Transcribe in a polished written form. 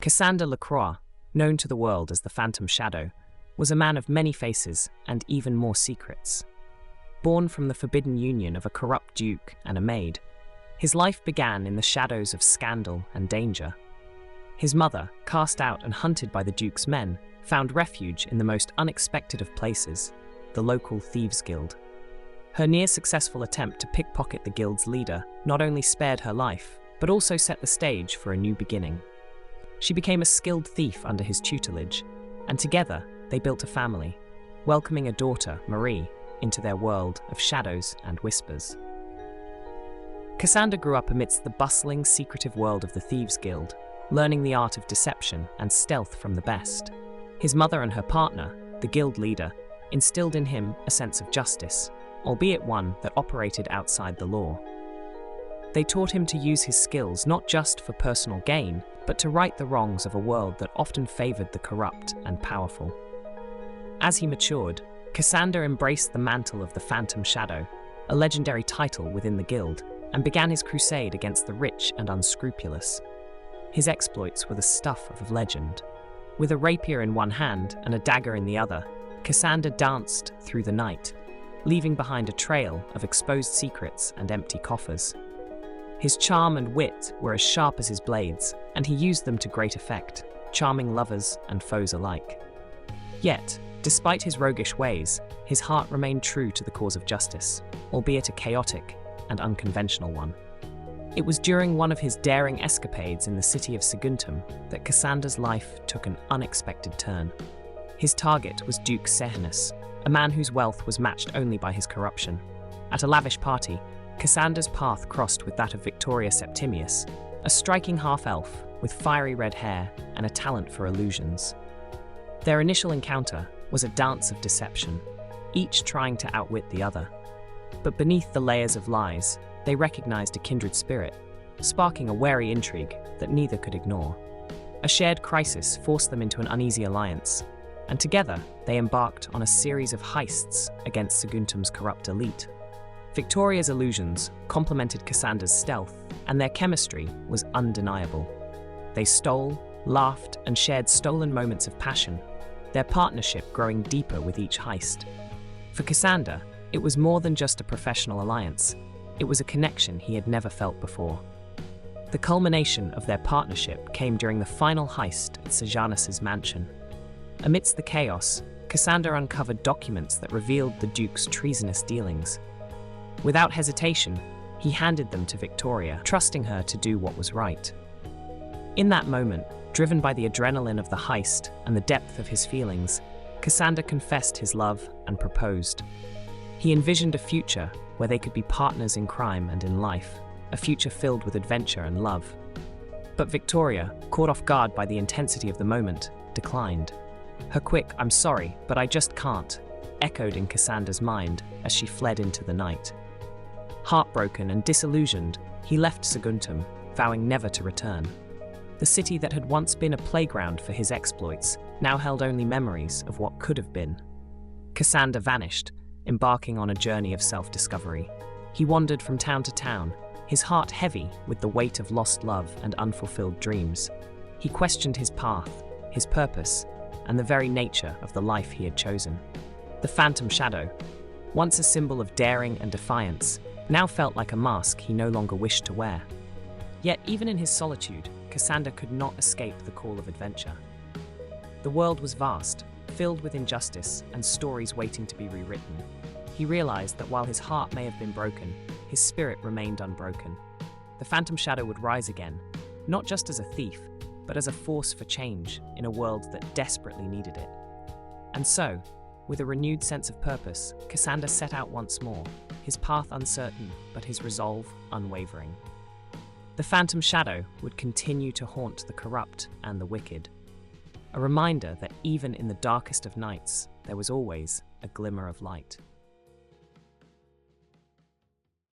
Cassander Le Croix, known to the world as the Phantom Shadow, was a man of many faces and even more secrets. Born from the forbidden union of a corrupt duke and a maid, his life began in the shadows of scandal and danger. His mother, cast out and hunted by the duke's men, found refuge in the most unexpected of places, the local Thieves Guild. Her near-successful attempt to pickpocket the guild's leader not only spared her life, but also set the stage for a new beginning. She became a skilled thief under his tutelage, and together they built a family, welcoming a daughter, Marie, into their world of shadows and whispers. Cassander grew up amidst the bustling, secretive world of the Thieves Guild, learning the art of deception and stealth from the best. His mother and her partner, the guild leader, instilled in him a sense of justice, albeit one that operated outside the law. They taught him to use his skills not just for personal gain, but to right the wrongs of a world that often favored the corrupt and powerful. As he matured, Cassander embraced the mantle of the Phantom Shadow, a legendary title within the guild, and began his crusade against the rich and unscrupulous. His exploits were the stuff of legend. With a rapier in one hand and a dagger in the other, Cassander danced through the night, leaving behind a trail of exposed secrets and empty coffers. His charm and wit were as sharp as his blades, and he used them to great effect, charming lovers and foes alike. Yet, despite his roguish ways, his heart remained true to the cause of justice, albeit a chaotic and unconventional one. It was during one of his daring escapades in the city of Saguntum that Cassander's life took an unexpected turn. His target was Duke Sehanus, a man whose wealth was matched only by his corruption. At a lavish party, Cassander's path crossed with that of Victoria Septimius, a striking half-elf with fiery red hair and a talent for illusions. Their initial encounter was a dance of deception, each trying to outwit the other. But beneath the layers of lies, they recognized a kindred spirit, sparking a wary intrigue that neither could ignore. A shared crisis forced them into an uneasy alliance, and together they embarked on a series of heists against Saguntum's corrupt elite. Victoria's illusions complemented Cassander's stealth, and their chemistry was undeniable. They stole, laughed, and shared stolen moments of passion, their partnership growing deeper with each heist. For Cassander, it was more than just a professional alliance. It was a connection he had never felt before. The culmination of their partnership came during the final heist at Sejanus's mansion. Amidst the chaos, Cassander uncovered documents that revealed the Duke's treasonous dealings. Without hesitation, he handed them to Victoria, trusting her to do what was right. In that moment, driven by the adrenaline of the heist and the depth of his feelings, Cassander confessed his love and proposed. He envisioned a future where they could be partners in crime and in life, a future filled with adventure and love. But Victoria, caught off guard by the intensity of the moment, declined. Her quick "I'm sorry, but I just can't" echoed in Cassander's mind as she fled into the night. Heartbroken and disillusioned, he left Saguntum, vowing never to return. The city that had once been a playground for his exploits now held only memories of what could have been. Cassander vanished, embarking on a journey of self-discovery. He wandered from town to town, his heart heavy with the weight of lost love and unfulfilled dreams. He questioned his path, his purpose, and the very nature of the life he had chosen. The Phantom Shadow, once a symbol of daring and defiance, now felt like a mask he no longer wished to wear. Yet even in his solitude, Cassander could not escape the call of adventure. The world was vast, filled with injustice and stories waiting to be rewritten. He realized that while his heart may have been broken, his spirit remained unbroken. The Phantom Shadow would rise again, not just as a thief, but as a force for change in a world that desperately needed it. And so, with a renewed sense of purpose, Cassander set out once more, his path uncertain, but his resolve unwavering. The Phantom Shadow would continue to haunt the corrupt and the wicked, a reminder that even in the darkest of nights, there was always a glimmer of light.